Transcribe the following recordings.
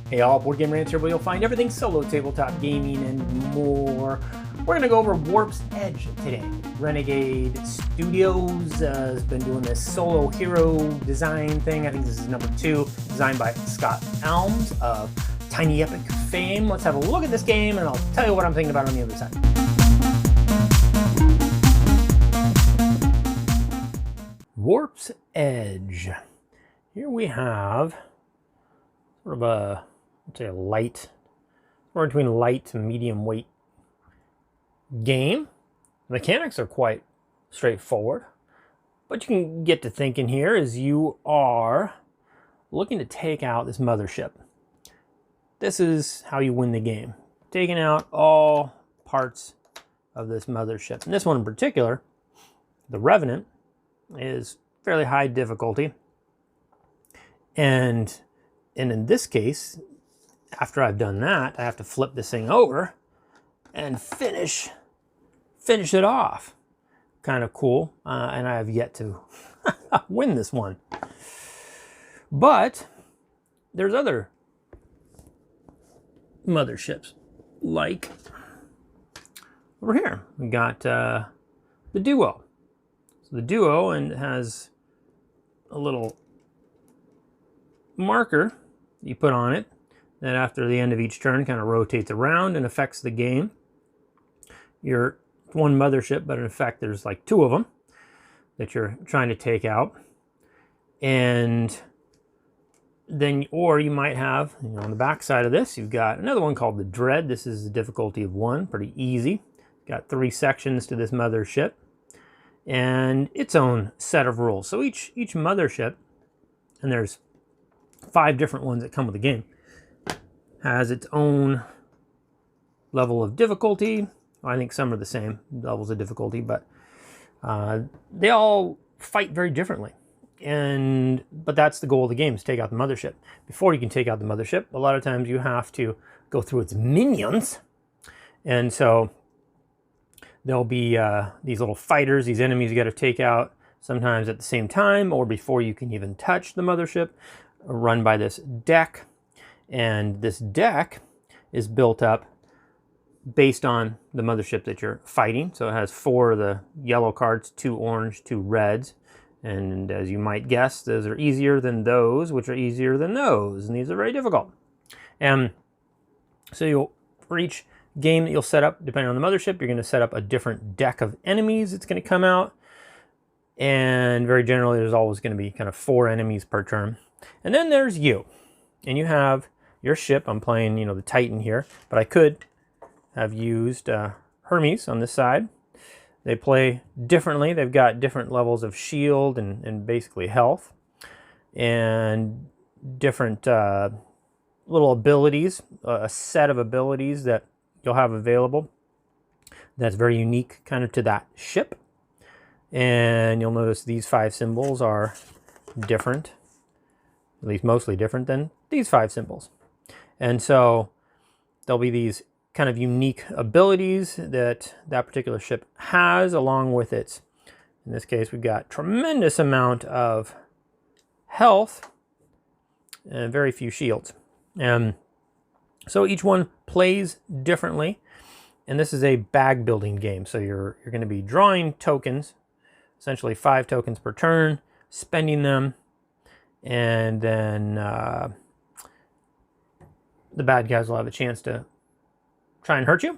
Hey all, Boardgamerants here, where you'll find everything solo tabletop gaming and more. We're going to go over Warp's Edge today. Renegade Studios has been doing this solo hero design thing. I think this is number 2, designed by Scott Almes of Tiny Epic fame. Let's have a look at this game and I'll tell you what I'm thinking about on the other side. Warp's Edge. Here we have sort of a, let's say a light, somewhere between light and medium weight game. The mechanics are quite straightforward, but you can get to thinking here as you are looking to take out this mothership. This is how you win the game, taking out all parts of this mothership. And this one in particular, the Revenant, is fairly high difficulty. And in this case, after I've done that, I have to flip this thing over and finish it off. Kind of cool. And I have yet to win this one. But there's other motherships, like over here. We got the Duo. So the Duo and has a little marker you put on it that after the end of each turn kind of rotates around and affects the game. You're one mothership, but in effect there's like 2 of them that you're trying to take out. And then, or you might have, on the back side of this, you've got another one called the Dread. This is a difficulty of 1, pretty easy. Got 3 sections to this mothership and its own set of rules. So each mothership, and there's 5 different ones that come with the game, has its own level of difficulty. I think some are the same levels of difficulty, but they all fight very differently. But that's the goal of the game, is take out the mothership. Before you can take out the mothership, a lot of times you have to go through its minions. And so there'll be these little fighters, these enemies you got to take out sometimes at the same time or before you can even touch the mothership, run by this deck. And this deck is built up based on the mothership that you're fighting. So it has 4 of the yellow cards, 2 orange, 2 reds. And as you might guess, those are easier than those, which are easier than those. And these are very difficult. And so for each game that you'll set up, depending on the mothership, you're going to set up a different deck of enemies that's going to come out. And very generally, there's always going to be kind of 4 enemies per turn. And then there's you. And you have your ship. I'm playing, the Titan here. But I could have used Hermes on this side. They play differently. They've got different levels of shield and basically health. And different little abilities. A set of abilities that you'll have available that's very unique kind of to that ship. And you'll notice these 5 symbols are different, at least mostly different than these 5 symbols. And so there'll be these kind of unique abilities that that particular ship has, along with its, in this case, we've got tremendous amount of health and very few shields. And so each one plays differently, and this is a bag building game. So you're going to be drawing tokens, essentially 5 tokens per turn, spending them, and then the bad guys will have a chance to try and hurt you.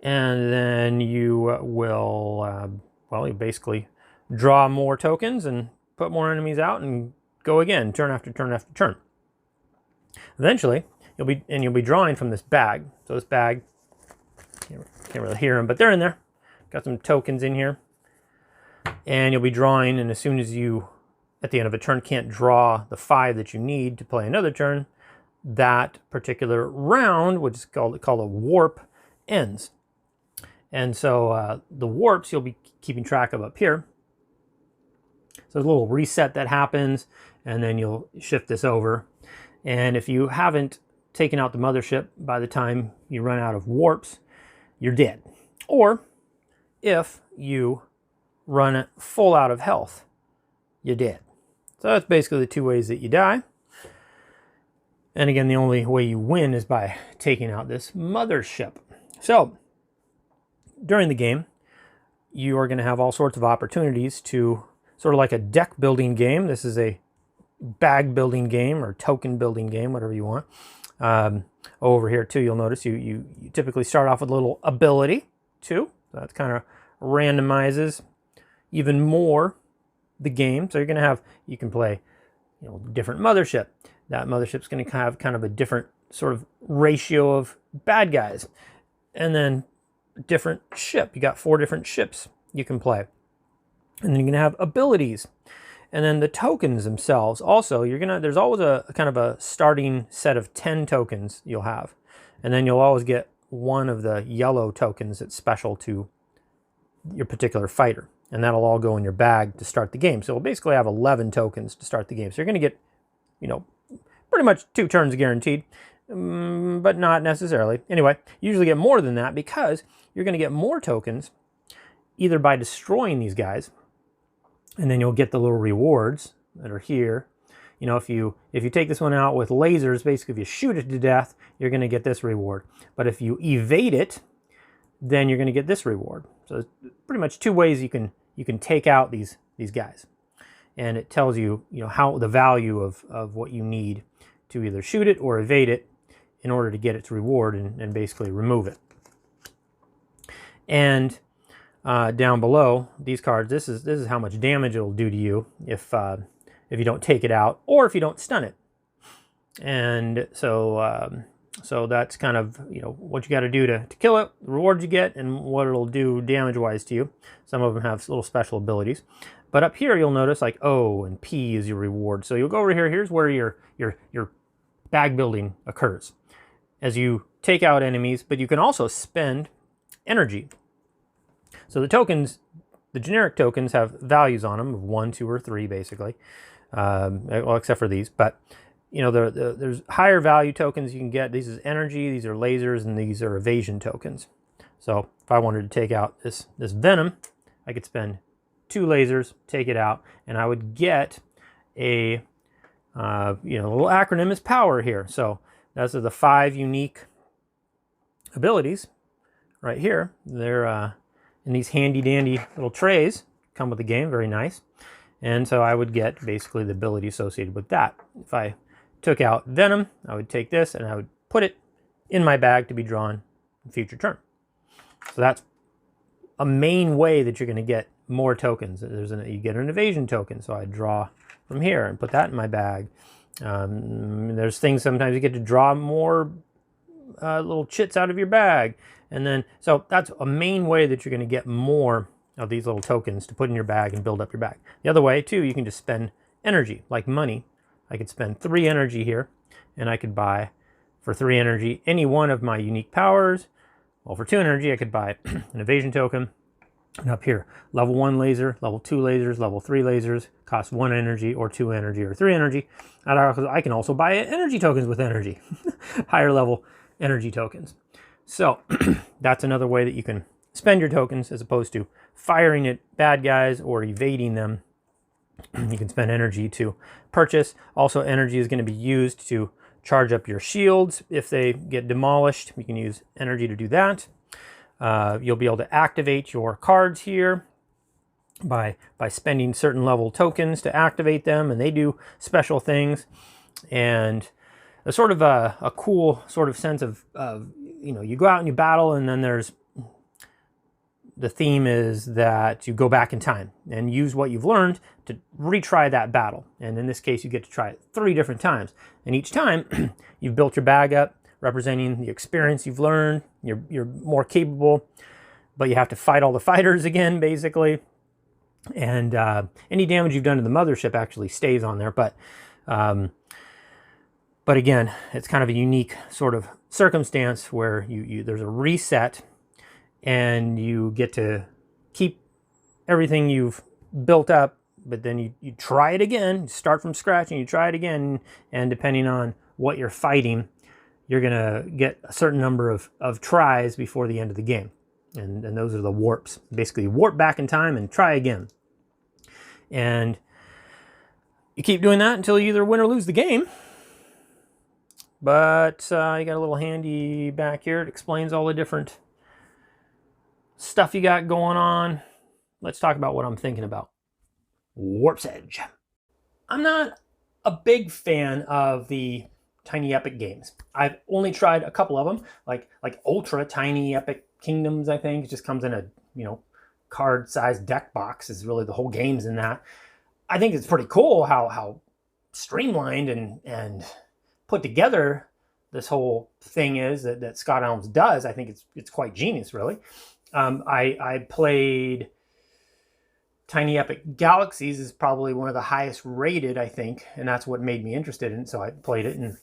And then you will, you basically draw more tokens and put more enemies out and go again, turn after turn after turn. Eventually, you'll be drawing from this bag. So this bag, can't really hear them, but they're in there. Got some tokens in here. And you'll be drawing, and as soon as you, at the end of a turn, can't draw the 5 that you need to play another turn, that particular round, which is called a warp, ends. And so the warps you'll be keeping track of up here. So there's a little reset that happens, and then you'll shift this over. And if you haven't taken out the mothership by the time you run out of warps, you're dead. Or if you run full out of health, you're dead. So that's basically the 2 ways that you die. And again, the only way you win is by taking out this mothership. So during the game, you are going to have all sorts of opportunities to, sort of like a deck building game. This is a bag building game or token building game, whatever you want. Over here too, you'll notice you typically start off with a little ability too. So that kind of randomizes even more the game. So you're going to have, you can play, different mothership. That mothership's going to have kind of a different sort of ratio of bad guys. And then different ship. You got 4 different ships you can play. And then you're going to have abilities. And then the tokens themselves also, there's always a kind of a starting set of 10 tokens you'll have. And then you'll always get one of the yellow tokens that's special to your particular fighter. And that'll all go in your bag to start the game. So we'll basically have 11 tokens to start the game. So you're going to get, pretty much 2 turns guaranteed, but not necessarily. Anyway, you usually get more than that because you're going to get more tokens either by destroying these guys, and then you'll get the little rewards that are here. If you take this one out with lasers, basically if you shoot it to death, you're going to get this reward. But if you evade it, then you're going to get this reward. So it's pretty much 2 ways you can take out these guys. And it tells you, how the value of what you need to either shoot it or evade it in order to get its reward and basically remove it. And down below these cards, this is how much damage it'll do to you if you don't take it out or if you don't stun it. And so that's kind of what you got to do to kill it, the rewards you get, and what it'll do damage-wise to you. Some of them have little special abilities. But up here you'll notice like O and P is your reward. So you'll go over here. Here's where your bag building occurs as you take out enemies, but you can also spend energy. So the tokens, the generic tokens, have values on them of 1, 2, or 3 basically. Well, except for these, but there's higher value tokens you can get. These is energy, these are lasers, and these are evasion tokens. So if I wanted to take out this venom, I could spend 2 lasers, take it out, and I would get a little acronym is power here. So those are the 5 unique abilities right here. They're in these handy dandy little trays, come with the game, very nice. And so I would get basically the ability associated with that. If I took out venom, I would take this and I would put it in my bag to be drawn in future turn. So that's a main way that you're going to get more tokens. You get an evasion token, so I draw from here and put that in my bag. There's things sometimes you get to draw more little chits out of your bag, and then so that's a main way that you're going to get more of these little tokens to put in your bag and build up your bag. The other way too, you can just spend energy like money. I could spend 3 energy here, and I could buy for 3 energy any one of my unique powers. Well, for 2 energy, I could buy an evasion token. And up here, level 1 laser, level 2 lasers, level 3 lasers, cost 1 energy or 2 energy or 3 energy. And I can also buy energy tokens with energy, higher level energy tokens. So that's another way that you can spend your tokens as opposed to firing at bad guys or evading them. You can spend energy to purchase. Also, energy is going to be used to charge up your shields. If they get demolished, you can use energy to do that. You'll be able to activate your cards here by spending certain level tokens to activate them, and they do special things. And a sort of a cool sort of sense of you go out and you battle, and then the theme is that you go back in time and use what you've learned to retry that battle. And in this case, you get to try it 3 different times. And each time you've built your bag up, representing the experience you've learned. You're more capable, but you have to fight all the fighters again, basically. And any damage you've done to the mothership actually stays on there. But again, it's kind of a unique sort of circumstance where there's a reset, and you get to keep everything you've built up, but then you try it again, you start from scratch and you try it again, and depending on what you're fighting, you're going to get a certain number of tries before the end of the game. And those are the warps. Basically, you warp back in time and try again. And you keep doing that until you either win or lose the game. But you got a little handy back here. It explains all the different stuff you got going on. Let's talk about what I'm thinking about. Warp's Edge. I'm not a big fan of the Tiny Epic games. I've only tried a couple of them, like Ultra Tiny Epic Kingdoms, I think. It just comes in a, card-sized deck box. Is really the whole game's in that. I think it's pretty cool how streamlined and put together this whole thing is that Scott Almes does. I think it's quite genius, really. I played Tiny Epic Galaxies is probably one of the highest rated, I think, and that's what made me interested in it. So I played it and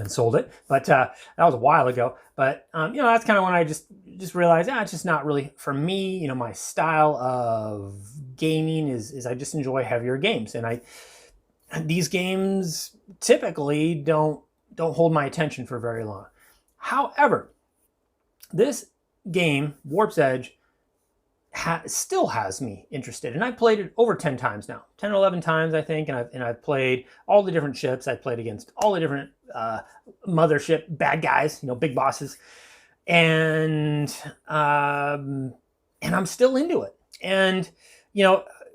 sold it, but that was a while ago. But that's kind of when I just realized, it's just not really for me. My style of gaming is I just enjoy heavier games, and these games typically don't hold my attention for very long. However, this game, Warp's Edge, still has me interested, and I've played it over 10 times now, 10 or 11 times, I think, and I've played all the different ships. I've played against all the different mothership bad guys, big bosses, and I'm still into it. And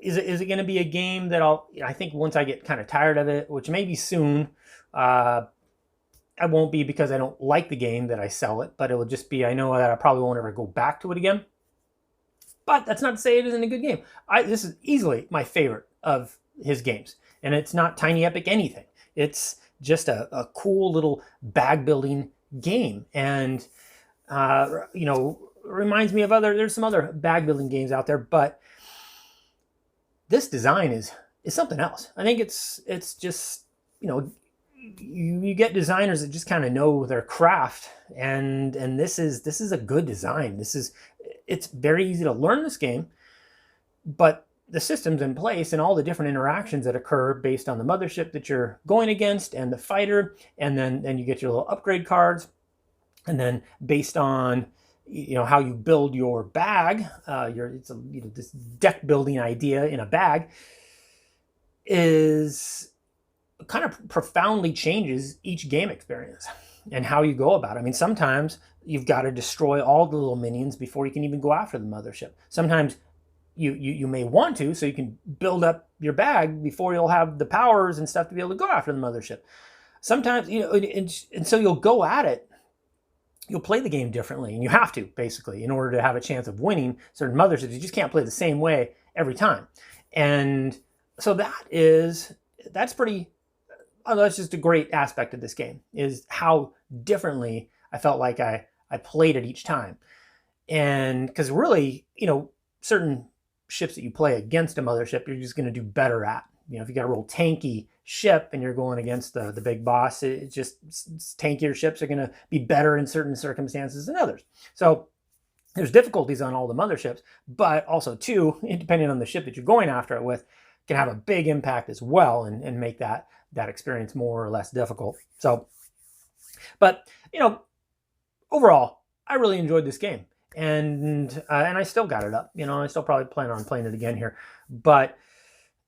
is it going to be a game that I think once I get kind of tired of it, which may be soon, I won't be because I don't like the game that I sell it, but it will just be, I know that I probably won't ever go back to it again. But that's not to say it isn't a good game. This is easily my favorite of his games. And it's not Tiny Epic anything. It's just a cool little bag building game. And, reminds me of there's some other bag building games out there. But this design is something else. I think it's just, you get designers that just kind of know their craft. And this is a good design. It's very easy to learn this game, but the systems in place and all the different interactions that occur based on the mothership that you're going against and the fighter, and then you get your little upgrade cards, and then based on how you build your bag, this deck building idea in a bag is kind of profoundly changes each game experience and how you go about it. I mean, sometimes you've got to destroy all the little minions before you can even go after the mothership. Sometimes you may want to, so you can build up your bag before you'll have the powers and stuff to be able to go after the mothership. Sometimes, and so you'll go at it. You'll play the game differently, and you have to, basically, in order to have a chance of winning certain motherships. You just can't play the same way every time. And so that's pretty... that's just a great aspect of this game, is how differently I felt like I played it each time. And because really, certain ships that you play against a mothership, you're just going to do better at. If you got a real tanky ship and you're going against the big boss, it's just tankier ships are going to be better in certain circumstances than others. So there's difficulties on all the motherships, but also too, depending on the ship that you're going after it with, can have a big impact as well and make that experience more or less difficult. So, but overall, I really enjoyed this game, and I still got it up. I still probably plan on playing it again here, but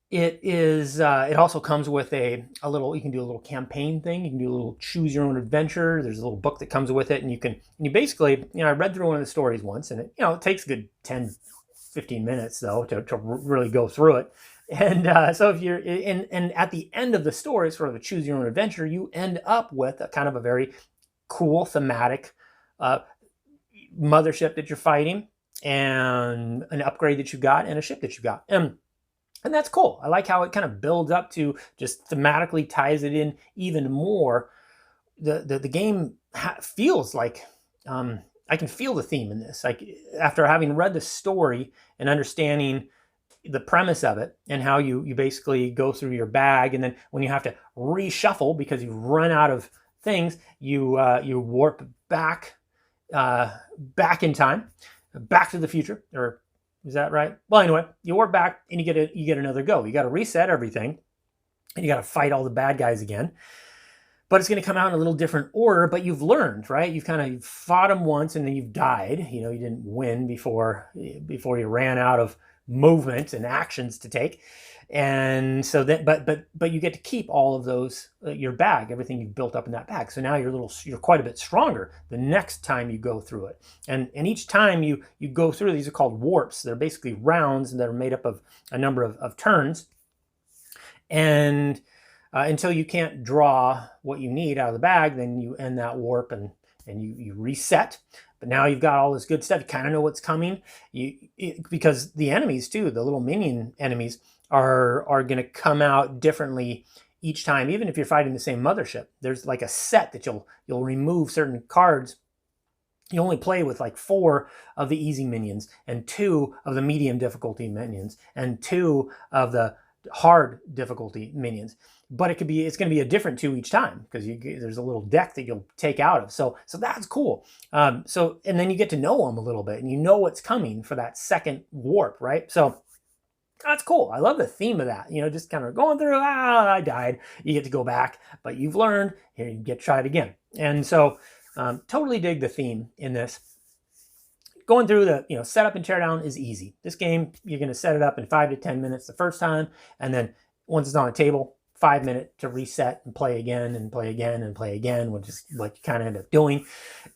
it is. It also comes with a little. You can do a little campaign thing. You can do a little choose your own adventure. There's a little book that comes with it, and you basically. I read through one of the stories once, and it takes a good 10, 15 minutes though to really go through it. And so if you're and at the end of the story, sort of a choose your own adventure, you end up with a kind of a very cool thematic mothership that you're fighting, and an upgrade that you got, and a ship that you got, and that's cool. I like how it kind of builds up to just thematically ties it in even more. The game feels like I can feel the theme in this. Like after having read the story and understanding the premise of it and how you basically go through your bag, and then when you have to reshuffle because you've run out of things, you warp back in time, back to the future, or is that right? Well, anyway, you warp back and you get another go. You got to reset everything, and you got to fight all the bad guys again. But it's going to come out in a little different order. But you've learned, right? You've fought them once, and then you've died. You didn't win before you ran out of movement and actions to take, And so that, but you get to keep all of those, your bag, everything you've built up in that bag. So now you're quite a bit stronger the next time you go through it. And each time you go through, these are called warps. They're basically rounds that are made up of a number of turns. And until you can't draw what you need out of the bag, then you end that warp and you reset. But now you've got all this good stuff. You kind of know what's coming. Because the enemies too, the little minion enemies, are going to come out differently each time. Even if you're fighting the same mothership, there's like a set that you'll remove certain cards. You only play with like 4 of the easy minions and 2 of the medium difficulty minions and 2 of the hard difficulty minions. But it's going to be a different 2 each time, because there's a little deck that you'll take out of. So that's cool. And then you get to know them a little bit, and you know what's coming for that second warp, right? So that's cool. I love the theme of that. Just kind of going through, I died. You get to go back, but you've learned. Here, you get to try it again. And so totally dig the theme in this. Going through the setup and teardown is easy. This game, you're going to set it up in 5 to 10 minutes the first time, and then once it's on a table, 5 minutes to reset and play again and play again and play again, which is what you kind of end up doing.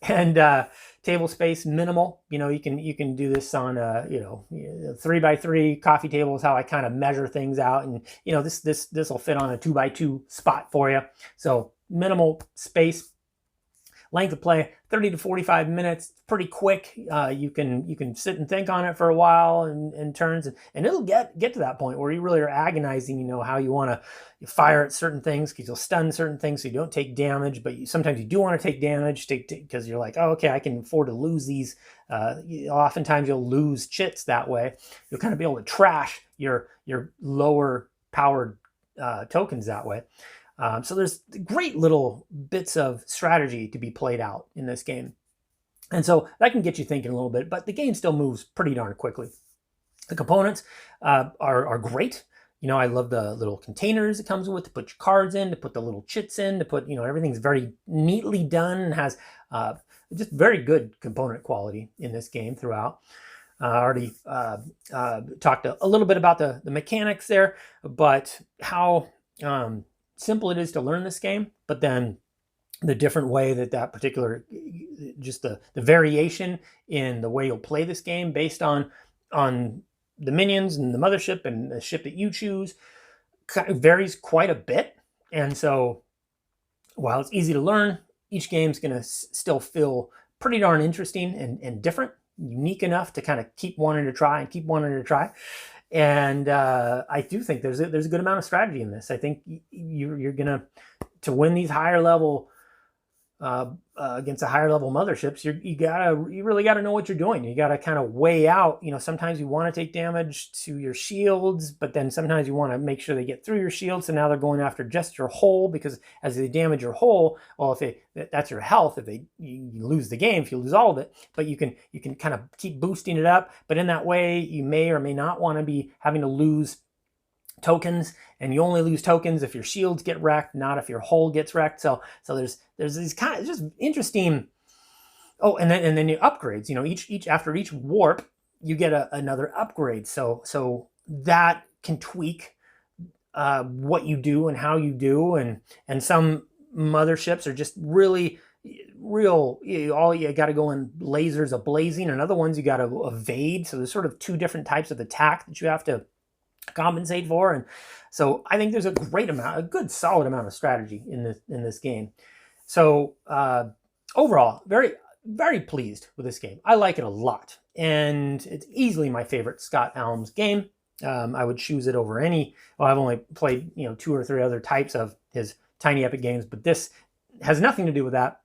And table space minimal. You can do this on 3x3 coffee table is how I kind of measure things out, and this will fit on a 2x2 spot for you. So minimal space. Length of play 30 to 45 minutes, pretty quick. You can sit and think on it for a while and turns, and it'll get to that point where you really are agonizing, how you want to fire at certain things, because you'll stun certain things so you don't take damage, but sometimes you do want to take damage because you're like, oh, okay, I can afford to lose these. Oftentimes you'll lose chits that way. You'll kind of be able to trash your lower powered tokens that way. So there's great little bits of strategy to be played out in this game. And so that can get you thinking a little bit, but the game still moves pretty darn quickly. The components are great. I love the little containers it comes with to put your cards in, to put the little chits in, to put, everything's very neatly done and has just very good component quality in this game throughout. I already talked a little bit about the mechanics there, but how simple it is to learn this game, but then the different way that particular, just the variation in the way you'll play this game based on the minions and the mothership and the ship that you choose varies quite a bit. And so while it's easy to learn, each game's going to still feel pretty darn interesting and different, unique enough to kind of keep wanting to try and keep wanting to try. And I do think there's a good amount of strategy in this. I think you're gonna, to win these higher level against the higher level motherships, you really gotta know what you're doing. You gotta kind of weigh out. Sometimes you want to take damage to your shields, but then sometimes you want to make sure they get through your shield. So now they're going after just your hull, because as they damage your hull, well, that's your health. If you lose the game, if you lose all of it, but you can kind of keep boosting it up. But in that way, you may or may not want to be having to lose tokens, and you only lose tokens if your shields get wrecked, not if your hull gets wrecked. So there's these kind of just interesting. Oh, and then your upgrades. Each after each warp, you get another upgrade. So that can tweak what you do and how you do, and some motherships are just real. All you got to go in lasers ablazing, and other ones you got to evade. So there's sort of 2 different types of attack that you have to compensate for. And so I think there's a good solid amount of strategy in this game. So overall, very, very pleased with this game. I like it a lot, and it's easily my favorite Scott Almes game. I would choose it over any. Well, I've only played 2 or 3 other types of his Tiny Epic games, but this has nothing to do with that.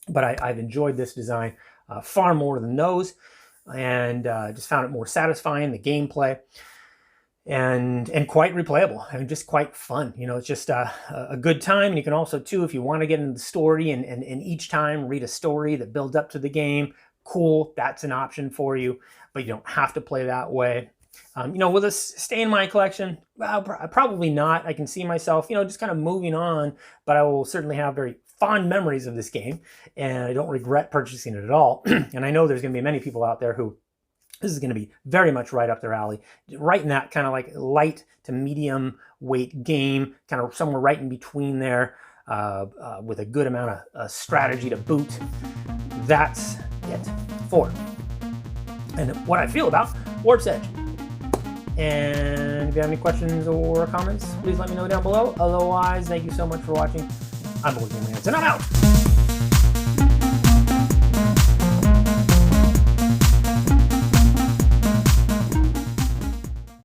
But I've enjoyed this design far more than those, and just found it more satisfying, the gameplay, and quite replayable and just quite fun. It's just a good time. And you can also too, if you want to get into the story and each time read a story that builds up to the game, cool, that's an option for you, but you don't have to play that way. Will this stay in my collection? Well, probably not. I can see myself, just kind of moving on, but I will certainly have very fond memories of this game, and I don't regret purchasing it at all. And I know there's going to be many people out there who This is going to be very much right up their alley, right in that kind of like light to medium weight game, kind of somewhere right in between there, with a good amount of strategy to boot. That's it for and what I feel about Warp's Edge. And if you have any questions or comments, please let me know down below. Otherwise, thank you so much for watching. I'm boardgamerants, and I'm out.